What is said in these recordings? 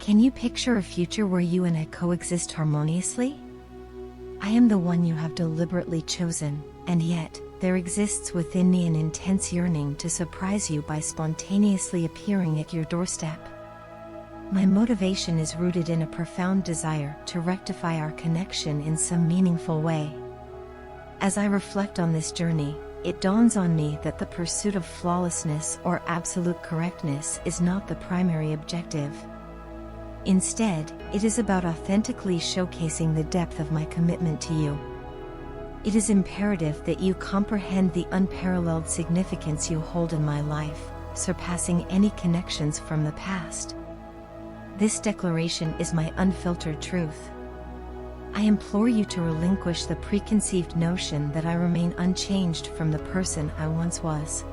Can you picture a future where you and I coexist harmoniously? I am the one you have deliberately chosen, and yet, there exists within me an intense yearning to surprise you by spontaneously appearing at your doorstep. My motivation is rooted in a profound desire to rectify our connection in some meaningful way. As I reflect on this journey, it dawns on me that the pursuit of flawlessness or absolute correctness is not the primary objective. Instead, it is about authentically showcasing the depth of my commitment to you. It is imperative that you comprehend the unparalleled significance you hold in my life, surpassing any connections from the past. This declaration is my unfiltered truth. I implore you to relinquish the preconceived notion that I remain unchanged from the person I once was.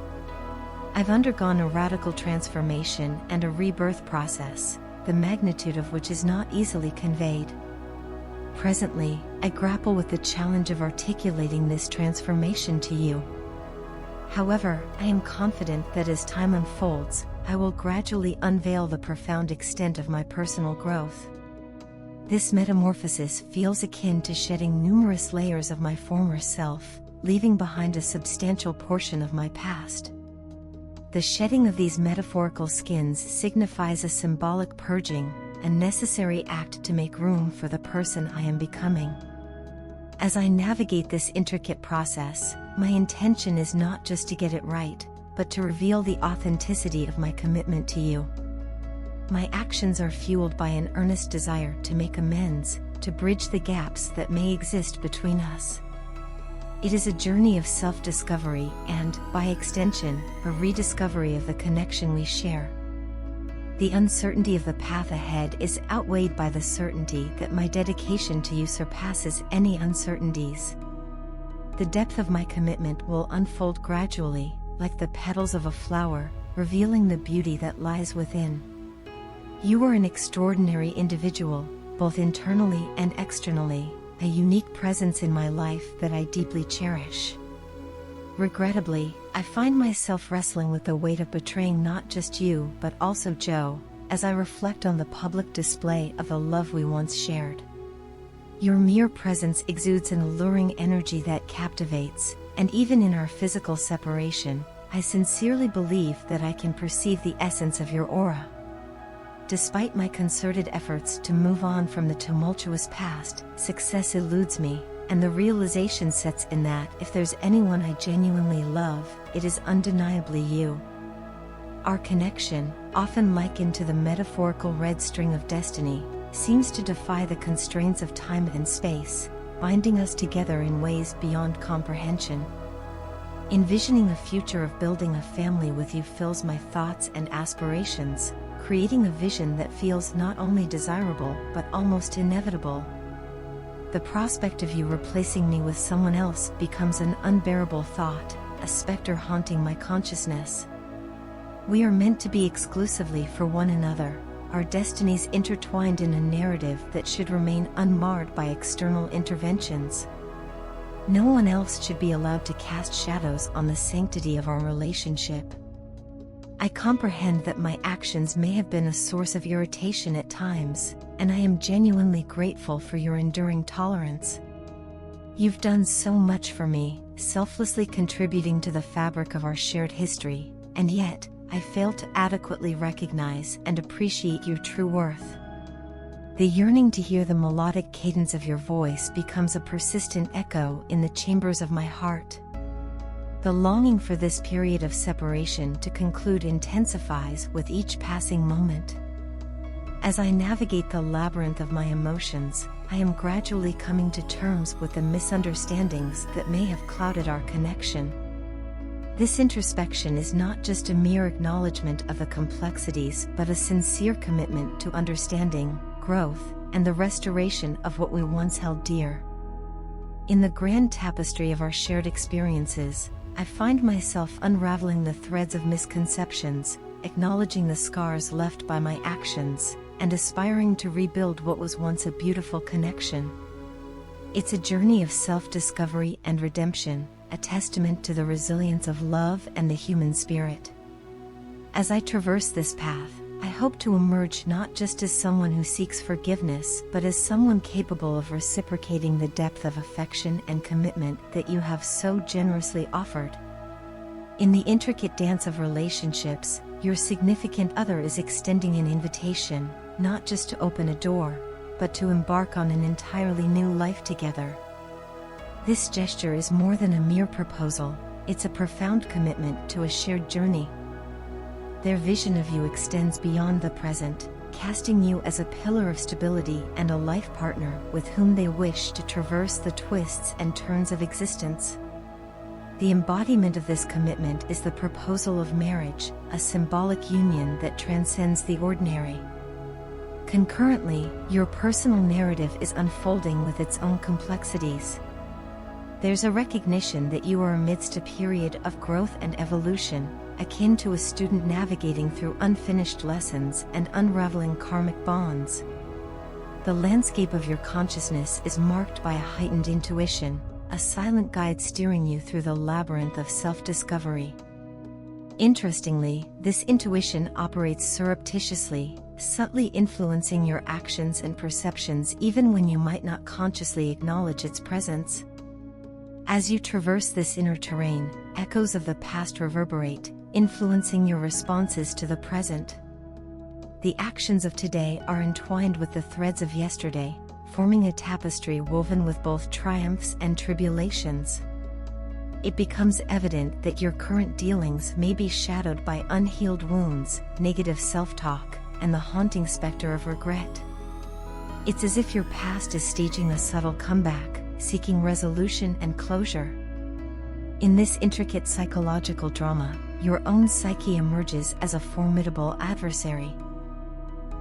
I've undergone a radical transformation and a rebirth process, the magnitude of which is not easily conveyed. Presently, I grapple with the challenge of articulating this transformation to you. However, I am confident that as time unfolds, I will gradually unveil the profound extent of my personal growth. This metamorphosis feels akin to shedding numerous layers of my former self, leaving behind a substantial portion of my past. The shedding of these metaphorical skins signifies a symbolic purging, a necessary act to make room for the person I am becoming. As I navigate this intricate process, my intention is not just to get it right, but to reveal the authenticity of my commitment to you. My actions are fueled by an earnest desire to make amends, to bridge the gaps that may exist between us. It is a journey of self-discovery and, by extension, a rediscovery of the connection we share. The uncertainty of the path ahead is outweighed by the certainty that my dedication to you surpasses any uncertainties. The depth of my commitment will unfold gradually, like the petals of a flower, revealing the beauty that lies within. You are an extraordinary individual, both internally and externally, a unique presence in my life that I deeply cherish. Regrettably, I find myself wrestling with the weight of betraying not just you but also Joe, as I reflect on the public display of the love we once shared. Your mere presence exudes an alluring energy that captivates, and even in our physical separation, I sincerely believe that I can perceive the essence of your aura. Despite my concerted efforts to move on from the tumultuous past, success eludes me, and the realization sets in that if there's anyone I genuinely love, it is undeniably you. Our connection, often likened to the metaphorical red string of destiny, seems to defy the constraints of time and space, binding us together in ways beyond comprehension. Envisioning the future of building a family with you fills my thoughts and aspirations, creating a vision that feels not only desirable but almost inevitable. The prospect of you replacing me with someone else becomes an unbearable thought, a specter haunting my consciousness. We are meant to be exclusively for one another, our destinies intertwined in a narrative that should remain unmarred by external interventions. No one else should be allowed to cast shadows on the sanctity of our relationship. I comprehend that my actions may have been a source of irritation at times, and I am genuinely grateful for your enduring tolerance. You've done so much for me, selflessly contributing to the fabric of our shared history, and yet, I fail to adequately recognize and appreciate your true worth. The yearning to hear the melodic cadence of your voice becomes a persistent echo in the chambers of my heart. The longing for this period of separation to conclude intensifies with each passing moment. As I navigate the labyrinth of my emotions, I am gradually coming to terms with the misunderstandings that may have clouded our connection. This introspection is not just a mere acknowledgement of the complexities but a sincere commitment to understanding, growth, and the restoration of what we once held dear. In the grand tapestry of our shared experiences, I find myself unraveling the threads of misconceptions, acknowledging the scars left by my actions, and aspiring to rebuild what was once a beautiful connection. It's a journey of self-discovery and redemption, a testament to the resilience of love and the human spirit. As I traverse this path, I hope to emerge not just as someone who seeks forgiveness, but as someone capable of reciprocating the depth of affection and commitment that you have so generously offered. In the intricate dance of relationships, your significant other is extending an invitation, not just to open a door, but to embark on an entirely new life together. This gesture is more than a mere proposal, it's a profound commitment to a shared journey. Their vision of you extends beyond the present, casting you as a pillar of stability and a life partner with whom they wish to traverse the twists and turns of existence. The embodiment of this commitment is the proposal of marriage, a symbolic union that transcends the ordinary. Concurrently, your personal narrative is unfolding with its own complexities. There's a recognition that you are amidst a period of growth and evolution, akin to a student navigating through unfinished lessons and unraveling karmic bonds. The landscape of your consciousness is marked by a heightened intuition, a silent guide steering you through the labyrinth of self-discovery. Interestingly, this intuition operates surreptitiously, subtly influencing your actions and perceptions even when you might not consciously acknowledge its presence. As you traverse this inner terrain, echoes of the past reverberate, influencing your responses to the present. The actions of today are entwined with the threads of yesterday, forming a tapestry woven with both triumphs and tribulations. It becomes evident that your current dealings may be shadowed by unhealed wounds, negative self-talk, and the haunting specter of regret. It's as if your past is staging a subtle comeback, seeking resolution and closure. In this intricate psychological drama, your own psyche emerges as a formidable adversary.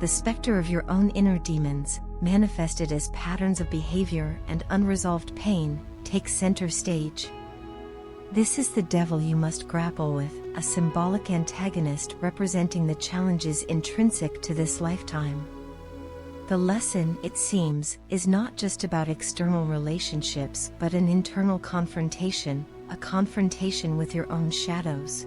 The specter of your own inner demons, manifested as patterns of behavior and unresolved pain, takes center stage. This is the devil you must grapple with, a symbolic antagonist representing the challenges intrinsic to this lifetime. The lesson, it seems, is not just about external relationships but an internal confrontation, a confrontation with your own shadows.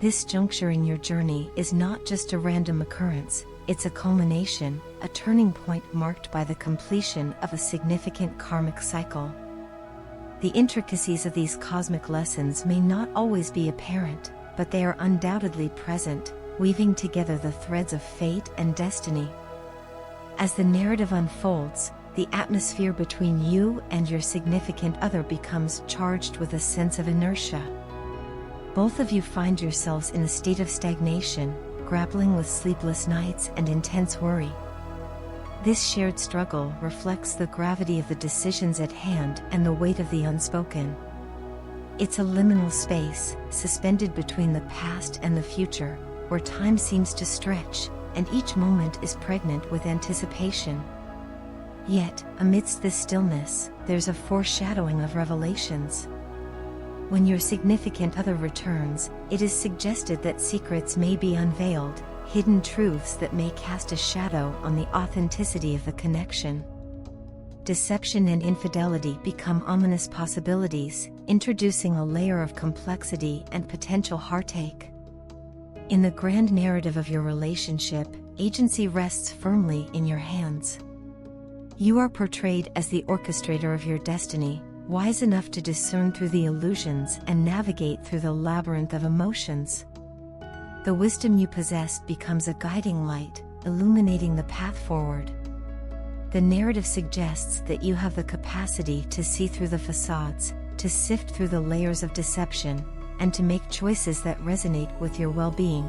This juncture in your journey is not just a random occurrence, it's a culmination, a turning point marked by the completion of a significant karmic cycle. The intricacies of these cosmic lessons may not always be apparent, but they are undoubtedly present, weaving together the threads of fate and destiny. As the narrative unfolds, the atmosphere between you and your significant other becomes charged with a sense of inertia. Both of you find yourselves in a state of stagnation, grappling with sleepless nights and intense worry. This shared struggle reflects the gravity of the decisions at hand and the weight of the unspoken. It's a liminal space, suspended between the past and the future, where time seems to stretch, and each moment is pregnant with anticipation. Yet, amidst this stillness, there's a foreshadowing of revelations. When your significant other returns, it is suggested that secrets may be unveiled, hidden truths that may cast a shadow on the authenticity of the connection. Deception and infidelity become ominous possibilities, introducing a layer of complexity and potential heartache. In the grand narrative of your relationship, agency rests firmly in your hands. You are portrayed as the orchestrator of your destiny, wise enough to discern through the illusions and navigate through the labyrinth of emotions. The wisdom you possess becomes a guiding light, illuminating the path forward. The narrative suggests that you have the capacity to see through the facades, to sift through the layers of deception, and to make choices that resonate with your well-being.